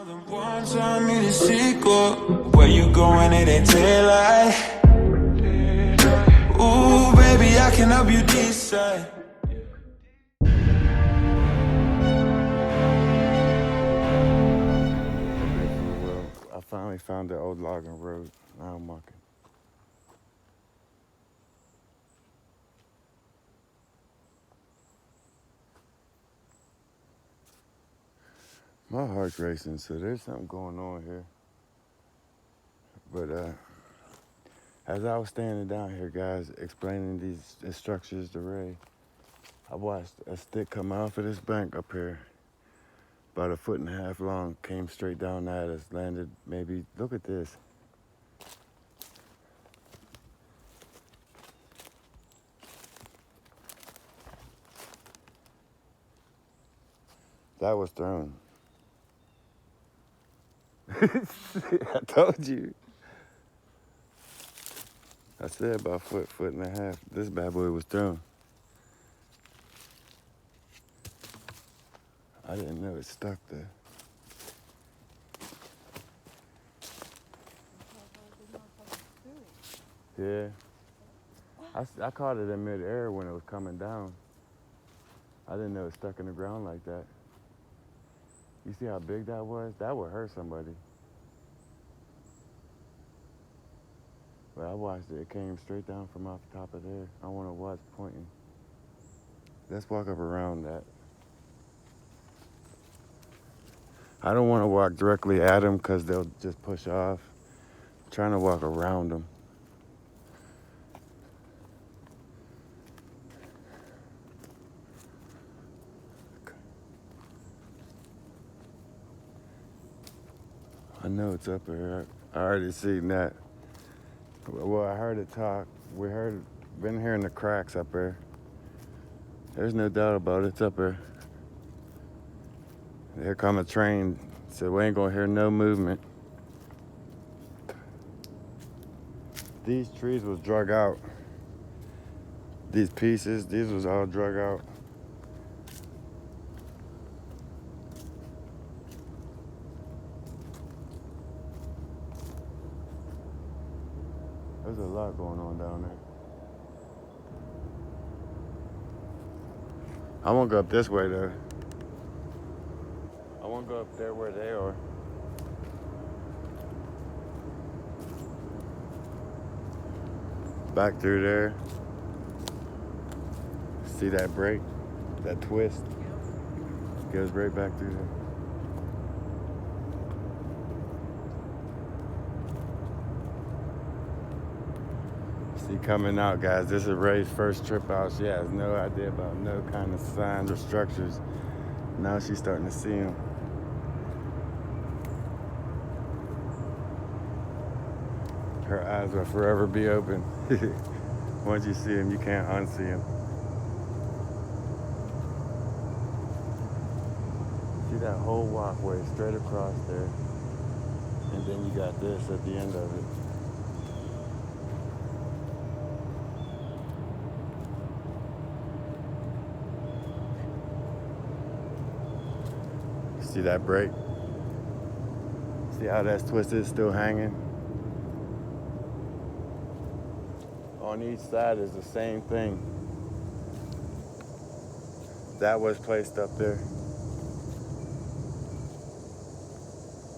One time in a sequel, where you going, it ain't daylight. Ooh, baby, I can help you decide. I finally found the old logging road. Now I'm walking. My heart's racing, so there's something going on here. But as I was standing down here, guys, explaining these structures to Ray, I watched a stick come off of this bank up here, about 1.5 feet long, came straight down at us, landed maybe, look at this. That was thrown. I told you. I said about 1.5 feet. This bad boy was thrown. I didn't know it stuck there. Yeah. I caught it in mid-air when it was coming down. I didn't know it stuck in the ground like that. You see how big that was? That would hurt somebody. But I watched it. It came straight down from off the top of there. I want to watch pointing. Let's walk up around that. I don't want to walk directly at them because they'll just push off. I'm trying to walk around them. I know it's up there. I already seen that. Well, I heard it talk. Been hearing the cracks up there. There's no doubt about it. It's up there. Here come a train. So we ain't gonna hear no movement. These trees was drug out. These pieces, these was all drug out. There's a lot going on down there. I won't go up this way though. I won't go up there where they are. Back through there. See that break? That twist? Goes right back through there. See, coming out, guys, this is Ray's first trip out. She has no idea about no kind of signs or structures. Now she's starting to see them. Her eyes will forever be open. Once you see them, you can't unsee them. See that whole walkway straight across there. And then you got this at the end of it. See that break? See how that's twisted, still hanging? On each side is the same thing. That was placed up there.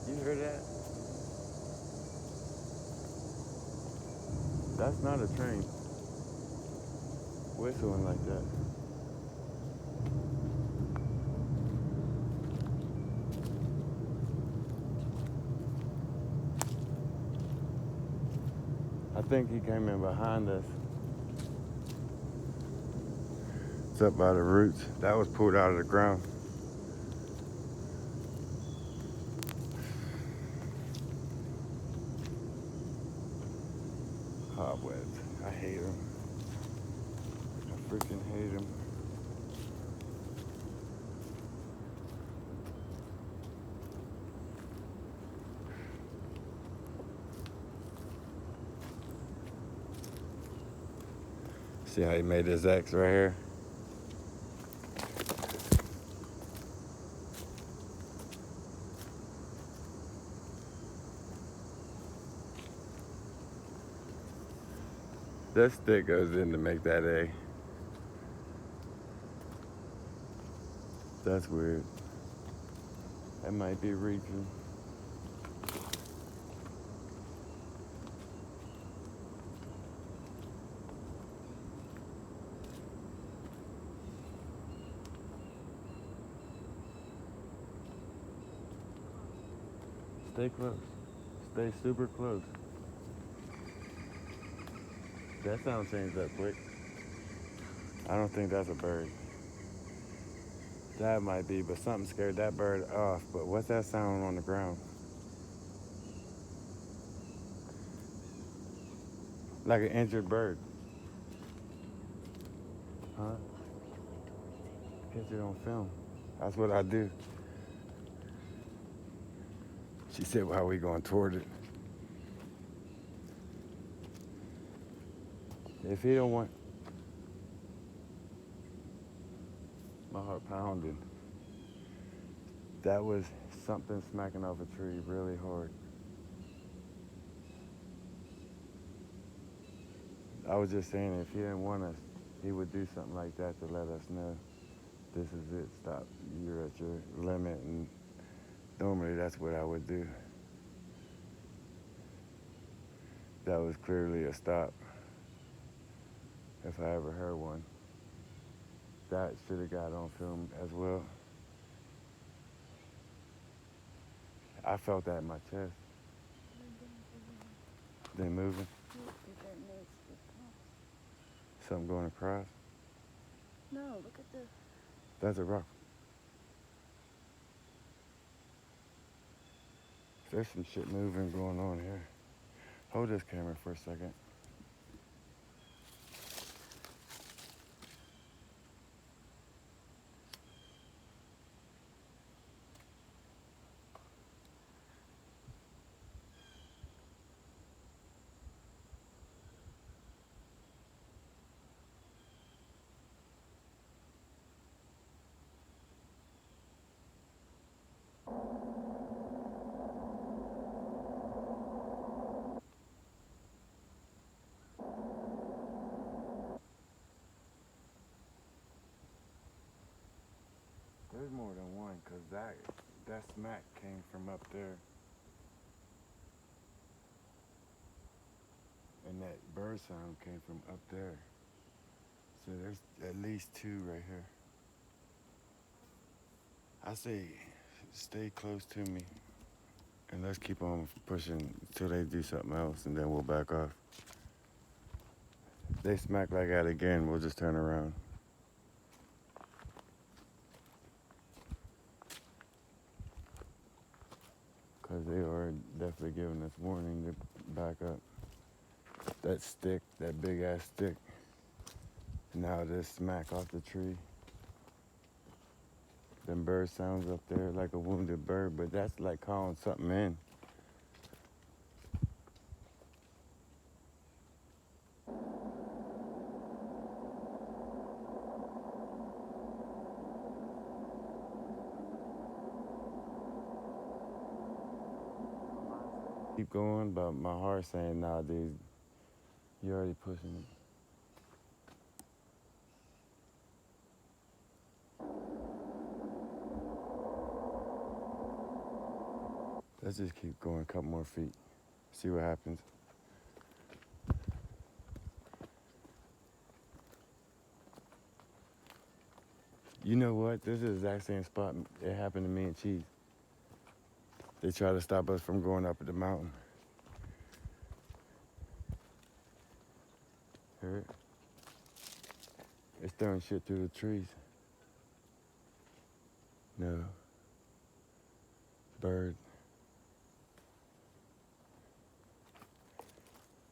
You hear that? That's not a train whistling like that. I think he came in behind us. It's up by the roots. That was pulled out of the ground. Cobwebs. I hate them. I freaking hate them. See how he made his X right here? That stick goes in to make that A. That's weird. That might be reaching. Stay close. Stay super close. That sound changed up quick. I don't think that's a bird. That might be, but something scared that bird off. But what's that sound on the ground? Like an injured bird. Huh? Catch it on film. That's what I do. She said, "How are we going toward it?" If he don't want, my heart pounding. That was something smacking off a tree really hard. I was just saying, if he didn't want us, he would do something like that to let us know this is it. Stop. You're at your limit, and normally that's what I would do. That was clearly a stop. If I ever heard one, that should have got on film as well. I felt that in my chest. They moving. Something going across. No, look at the. That's a rock. There's some shit moving going on here. Hold this camera for a second. There's more than one, cause that smack came from up there. And that bird sound came from up there. So there's at least two right here. I say stay close to me and let's keep on pushing till they do something else and then we'll back off. If they smack like that again, we'll just turn around. Cause they are definitely giving us warning to back up. That stick, that big ass stick. Now this smack off the tree. Them bird sounds up there like a wounded bird, but that's like calling something in. Keep going, but my heart saying, nah, dude, you're already pushing it. Let's just keep going a couple more feet. See what happens. You know what? This is the exact same spot it happened to me and Cheese. They try to stop us from going up the mountain. Hear it? It's throwing shit through the trees. No. Bird.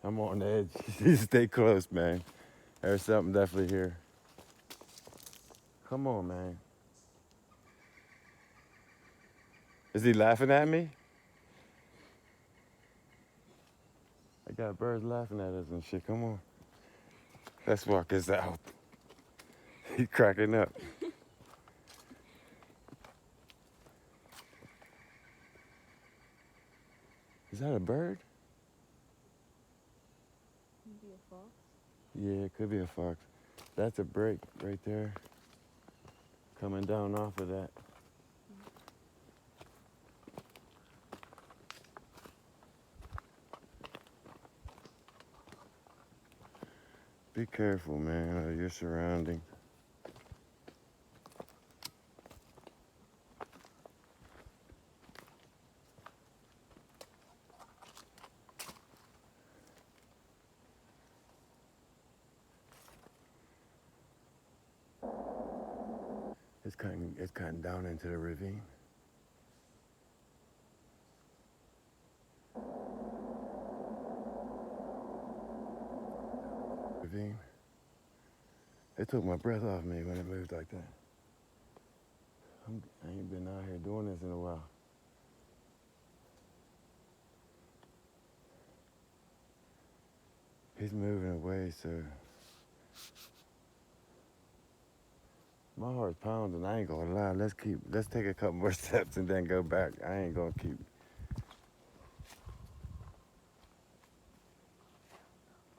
I'm on the edge. Stay close, man. There's something definitely here. Come on, man. Is he laughing at me? I got birds laughing at us and shit. Come on. Let's walk this out. He's cracking up. Is that a bird? Maybe a fox. Yeah, it could be a fox. That's a break right there. Coming down off of that. Be careful, man, of your surroundings. It's cutting down into the ravine. Ravine. It took my breath off me when it moved like that. I ain't been out here doing this in a while. He's moving away, so my heart's pounding. I ain't gonna lie. Let's take a couple more steps and then go back. I ain't gonna keep.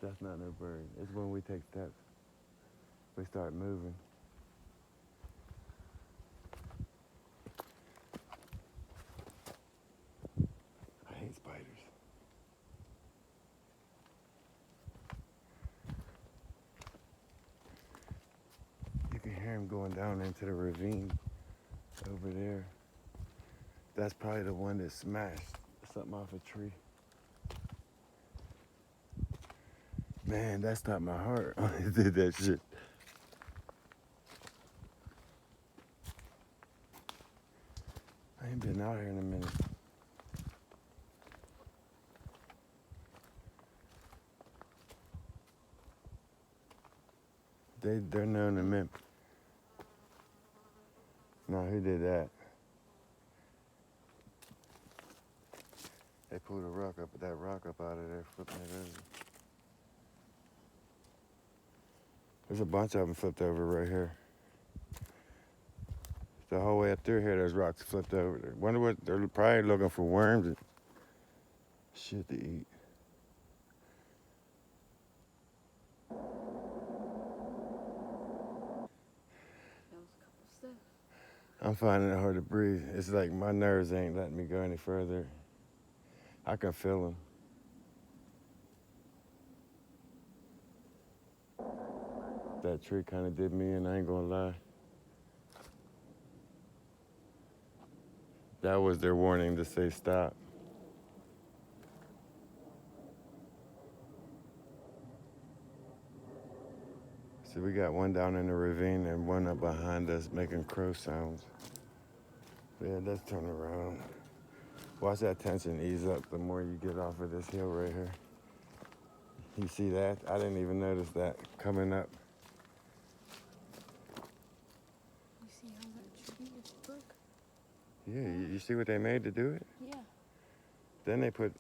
That's not no bird. It's when we take steps. We start moving. I hate spiders. You can hear him going down into the ravine over there. That's probably the one that smashed something off a tree. Man, that stopped my heart when he did that shit. I ain't been out here in a minute. They're known to mimic. No, who did that? They pulled that rock up out of there, flipping it over. There's a bunch of them flipped over right here. The whole way up through here, there's rocks flipped over. Wonder what, they're probably looking for worms and shit to eat. That was a couple steps. I'm finding it hard to breathe. It's like my nerves ain't letting me go any further. I can feel them. That tree kind of did me in, I ain't gonna lie. That was their warning to say stop. So we got one down in the ravine and one up behind us making crow sounds. Yeah, let's turn around. Watch that tension ease up the more you get off of this hill right here. You see that? I didn't even notice that coming up. You see how that tree is broke? Yeah, you see what they made to do it? Yeah. Then they put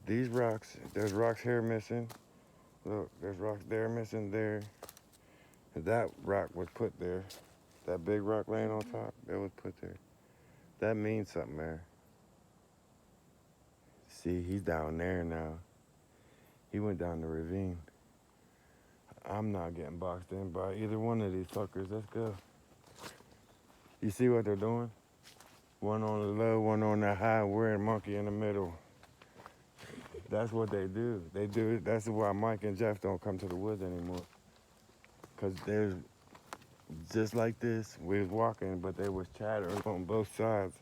these rocks, there's rocks here missing. Look, there's rocks there missing there. And that rock was put there. That big rock laying on top, that was put there. That means something there. See, he's down there now. He went down the ravine. I'm not getting boxed in by either one of these fuckers. Let's go. You see what they're doing? One on the low, one on the high. We're a monkey in the middle. That's what they do. They do it. That's why Mike and Jeff don't come to the woods anymore. Cause there's just like this. We was walking, but they was chattering on both sides.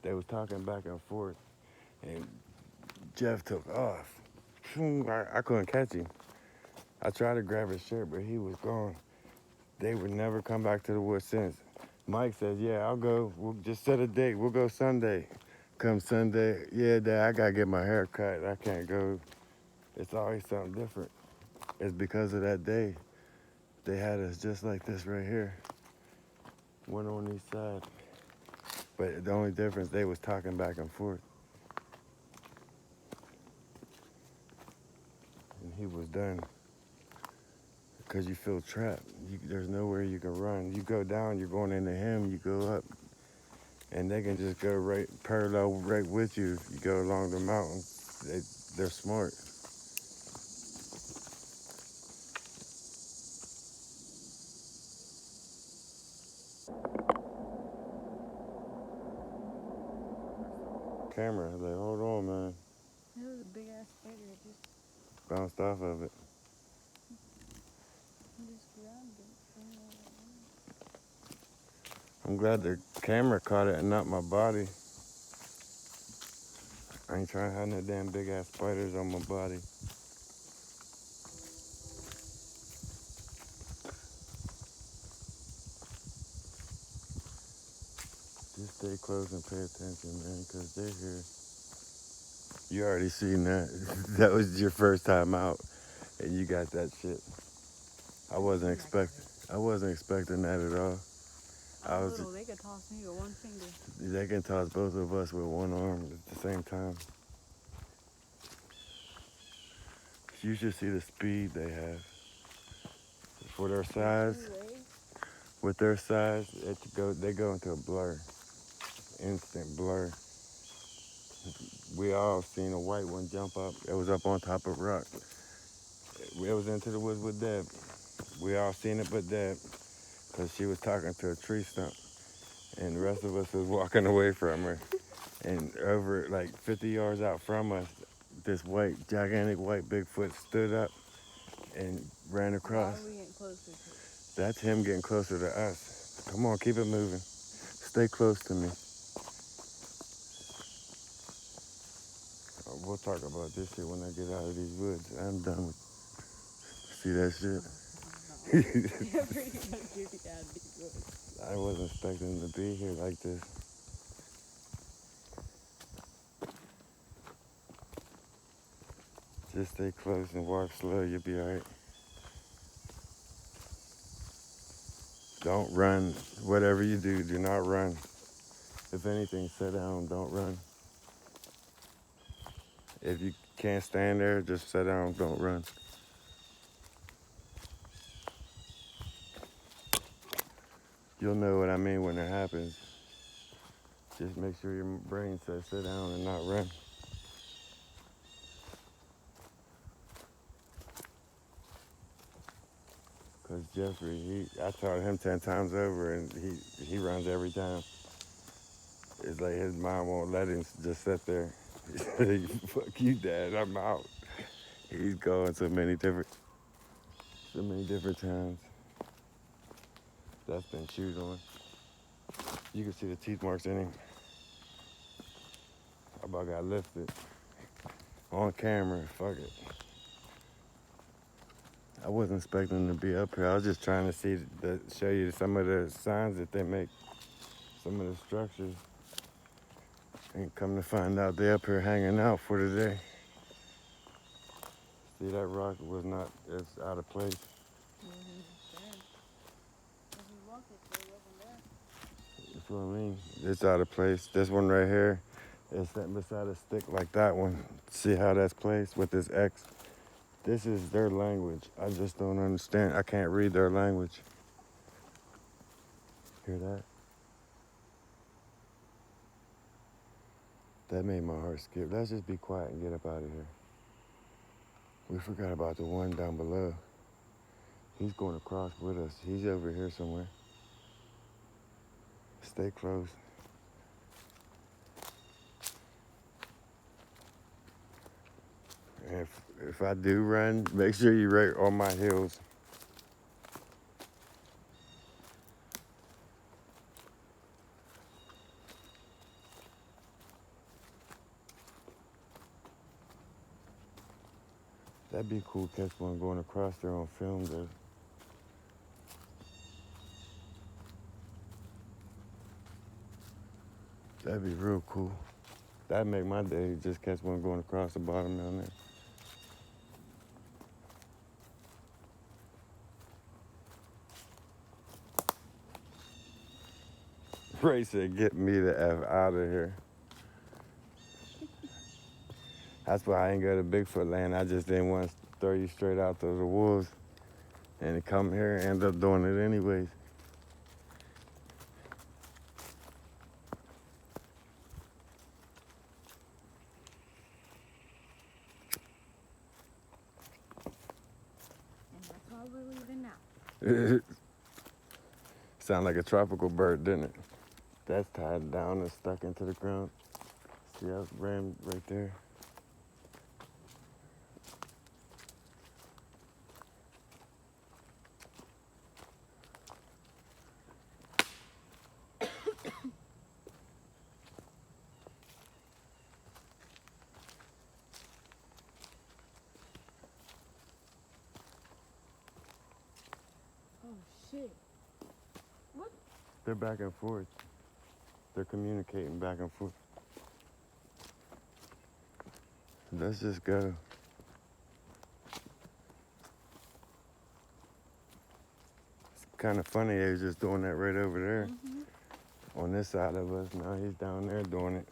They was talking back and forth, and Jeff took off. I couldn't catch him. I tried to grab his shirt, but he was gone. They would never come back to the woods since. Mike says, yeah, I'll go. We'll just set a date. We'll go Sunday. Come Sunday, yeah, Dad, I gotta get my hair cut. I can't go. It's always something different. It's because of that day. They had us just like this right here. One on each side. But the only difference, they was talking back and forth. And he was done. Because you feel trapped. There's nowhere you can run. You go down, you're going into him, you go up. And they can just go right parallel right with you. You go along the mountain. They're smart. camera. Like, hold on, man. That was a big ass spider. It Bounced off of it. just grabbed it. I don't know what it was. I'm glad the camera caught it and not my body. I ain't trying to have no damn big ass spiders on my body. Just stay close and pay attention, man, because they're here. You already seen that. That was your first time out, and you got that shit. I wasn't expecting that at all. I'm little. They could toss me with one finger. They can toss both of us with one arm at the same time. You should see the speed they have. For their size, with their size, they go into a blur, instant blur. We all seen a white one jump up. It was up on top of a rock. It was into the woods with Deb. We all seen it but Deb, because she was talking to a tree stump, and the rest of us was walking away from her. And over like 50 yards out from us, this gigantic white Bigfoot stood up and ran across. Why are we getting closer to it? That's him getting closer to us. Come on, keep it moving. Stay close to me. We'll talk about this shit when I get out of these woods. I'm done with. See that shit? I wasn't expecting to be here like this. Just stay close and walk slow. You'll be all right. Don't run. Whatever you do, do not run. If anything, sit down. Don't run. If you can't stand there, just sit down. Don't run. You'll know what I mean when it happens. Just make sure your brain says sit down and not run. Because Jeffrey, I taught him 10 times over, and he runs every time. It's like his mom won't let him just sit there. Fuck you, Dad, I'm out. He's going so many different times. That's been chewed on. You can see the teeth marks in him. I about got lifted. On camera, fuck it. I wasn't expecting to be up here. I was just trying to show you some of the signs that they make, some of the structures. And come to find out they're up here hanging out for today. See, that rock it's out of place. That's what I mean. It's out of place. This one right here is sitting beside a stick like that one. See how that's placed with this X? This is their language. I just don't understand. I can't read their language. Hear that? That made my heart skip. Let's just be quiet and get up out of here. We forgot about the one down below. He's going across with us. He's over here somewhere. Stay close. If I do run, make sure you're right on my heels. That'd be cool, catch one going across there on film, though. That'd be real cool. That'd make my day, just catch one going across the bottom down there. Ray said, get me the F out of here. That's why I ain't go to Bigfoot land. I just didn't want to throw you straight out to the wolves and come here and end up doing it anyways. And that's why we're leaving now. Sound like a tropical bird, didn't it? That's tied down and stuck into the ground. Yep, ram right there. Oh shit. What? They're back and forth. They're communicating back and forth. Let's just go. It's kind of funny they was just doing that right over there. On this side of us. Now he's down there doing it.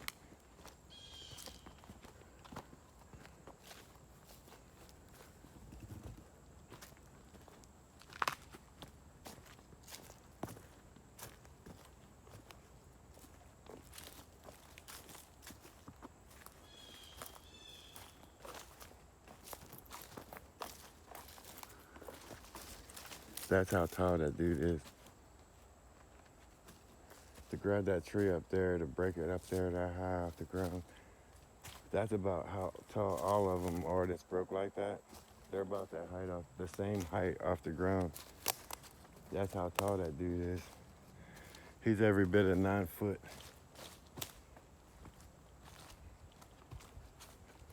That's how tall that dude is. To grab that tree up there, to break it up there that high off the ground, that's about how tall all of them are that's broke like that. They're about that height off, the same height off the ground. That's how tall that dude is. He's every bit of 9 foot.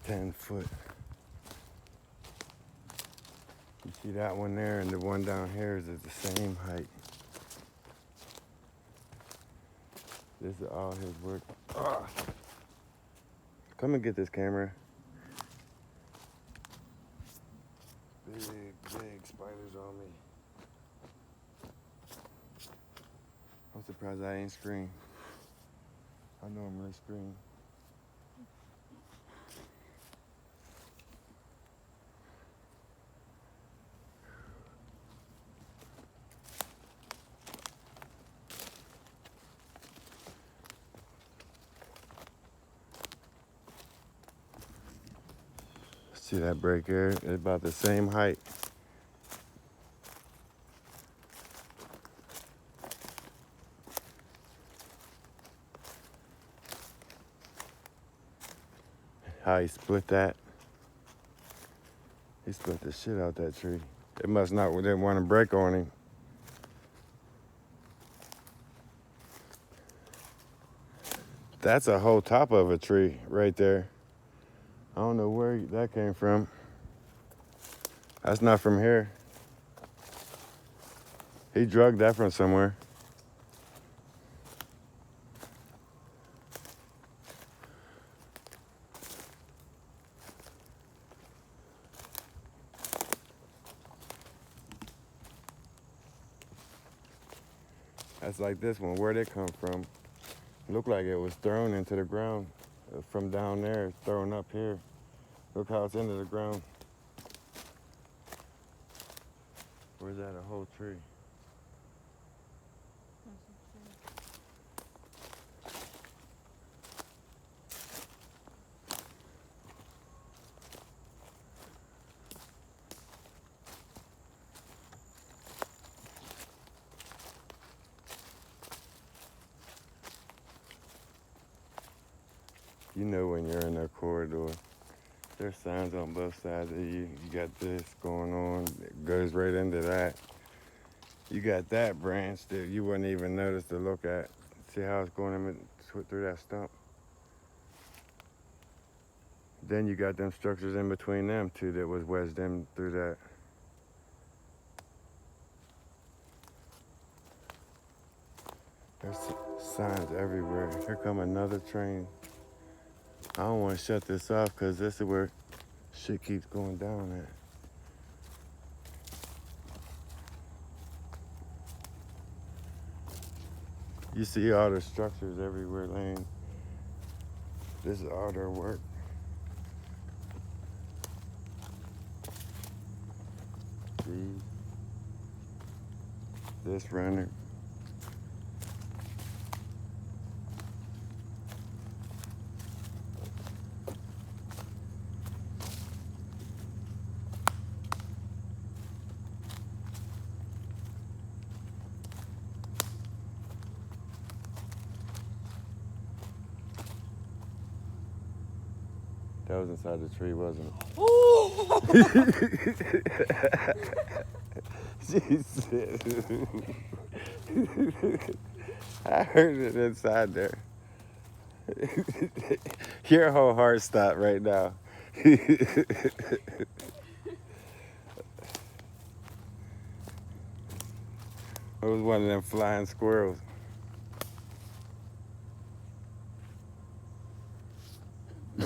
10 foot. You see that one there and the one down here is at the same height. This is all his work. Ah. Come and get this camera. Big spiders on me. I'm surprised I ain't scream. I normally scream. See that break here? It's about the same height. How he split that? He split the shit out that tree. It must not didn't want to break on him. That's a whole top of a tree right there. I don't know where that came from. That's not from here. He drugged that from somewhere. That's like this one. Where'd it come from? Looked like it was thrown into the ground from down there, thrown up here. Look how it's into the ground. Where's that? A whole tree. You know when you're in a corridor, there's signs on both sides of you. You got this going on, it goes right into that. You got that branch that you wouldn't even notice to look at. See how it's going through that stump? Then you got them structures in between them two that was wedged in through that. There's signs everywhere. Here come another train. I don't want to shut this off because this is where shit keeps going down at. You see all the structures everywhere laying. This is all their work. These. This runner. That was inside the tree, wasn't Oh! it? She said, I heard it inside there. Your whole heart stopped right now. It was one of them flying squirrels. I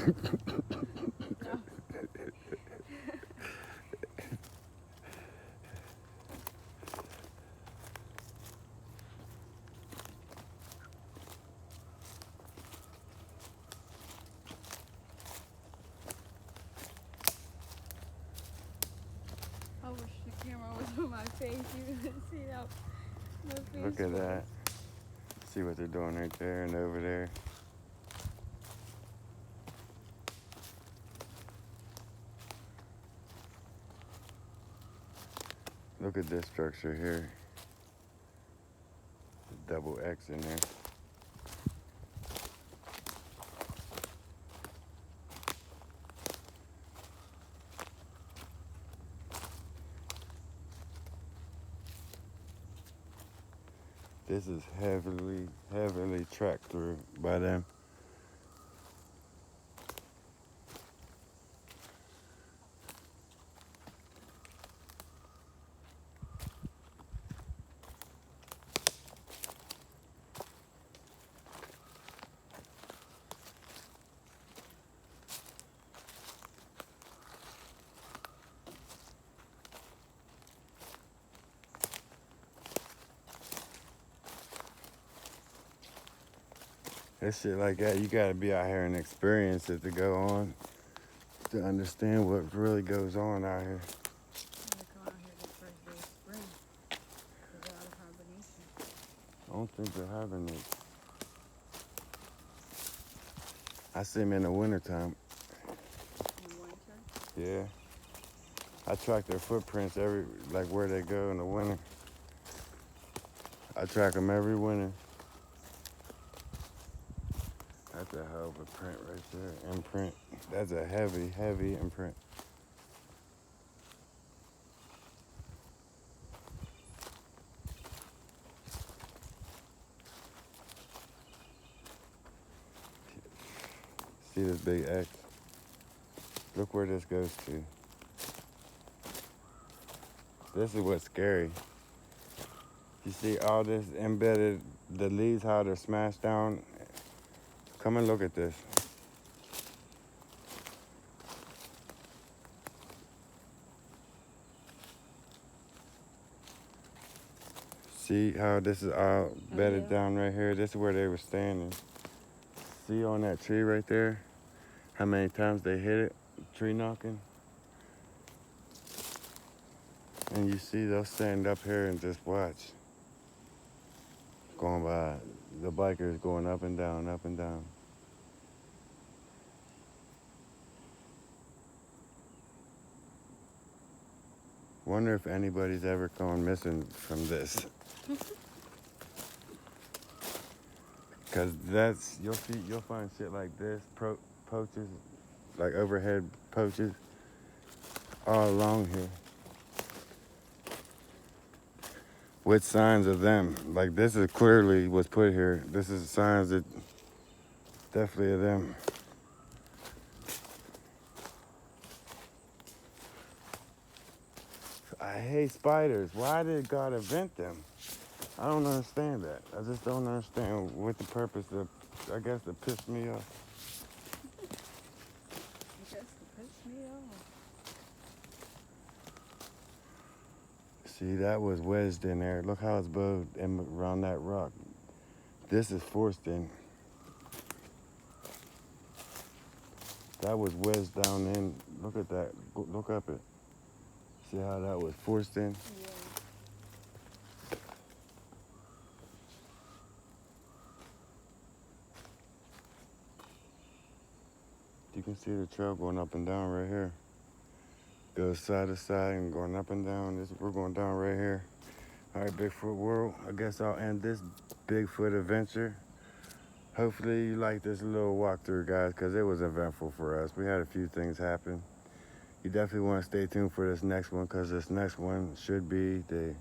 wish the camera was on my face. You would see how my face Look at was. that. See what they're doing right there and over there. Look at this structure here. Double X in there. This is heavily tracked through by them. That shit like that, you gotta be out here and experience it to go on, to understand what really goes on out here. I'm gonna come out here the first day of spring. There's a lot of hibernation. I don't think they're having it. I see them in the wintertime. In the winter. Yeah. I track their footprints like where they go in the winter. I track them every winter. That's a hell of a print right there. Imprint. That's a heavy imprint. See this big X? Look where this goes to. This is what's scary. You see all this embedded, the leaves, how they're smashed down. Come and look at this. See how this is all bedded down right here? This is where they were standing. See on that tree right there? How many times they hit it? Tree knocking. And you see they'll stand up here and just watch. Going by. The bikers going up and down, up and down. Wonder if anybody's ever gone missing from this. Cause you'll find shit like this, poaches, like overhead poaches, all along here. With signs of them. Like this is clearly what's put here. This is signs that definitely of them. I hate spiders. Why did God invent them? I don't understand that. I just don't understand what the purpose of, I guess, to piss me off. I guess it pissed me off. See, that was wedged in there. Look how it's bowed around that rock. This is forced in. That was wedged down in. Look at that. Look up it. See how that was forced in? Yeah. You can see the trail going up and down right here. Goes side to side and going up and down. We're going down right here. All right, Bigfoot world. I guess I'll end this Bigfoot adventure. Hopefully you like this little walkthrough, guys, because it was eventful for us. We had a few things happen. You definitely want to stay tuned for this next one, because this next one should be the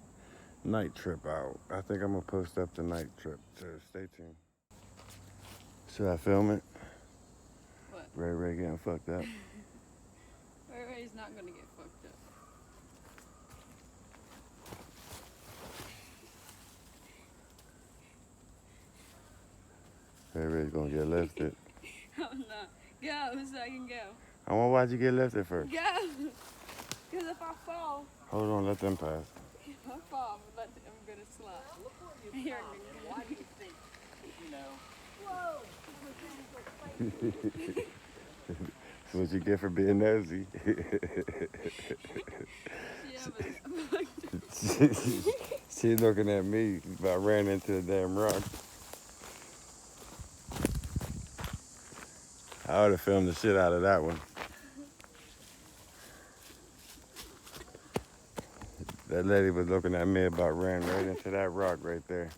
night trip out. I think I'm going to post up the night trip, so stay tuned. Should I film it? What? Ray getting fucked up. Ray's not gonna get fucked up. Ray's going to get lifted. I'm not. Go so I can go. I want to watch you get lifted first. Go! Because if I fall, Hold on, let them pass. if I fall, I'm gonna slide. Here, Why do you think, you know? That's what you get for being nosy. yeah, but She's looking at me, but I ran into the damn rock. I would have filmed the shit out of that one. That lady was looking at me about ran right into that rock right there.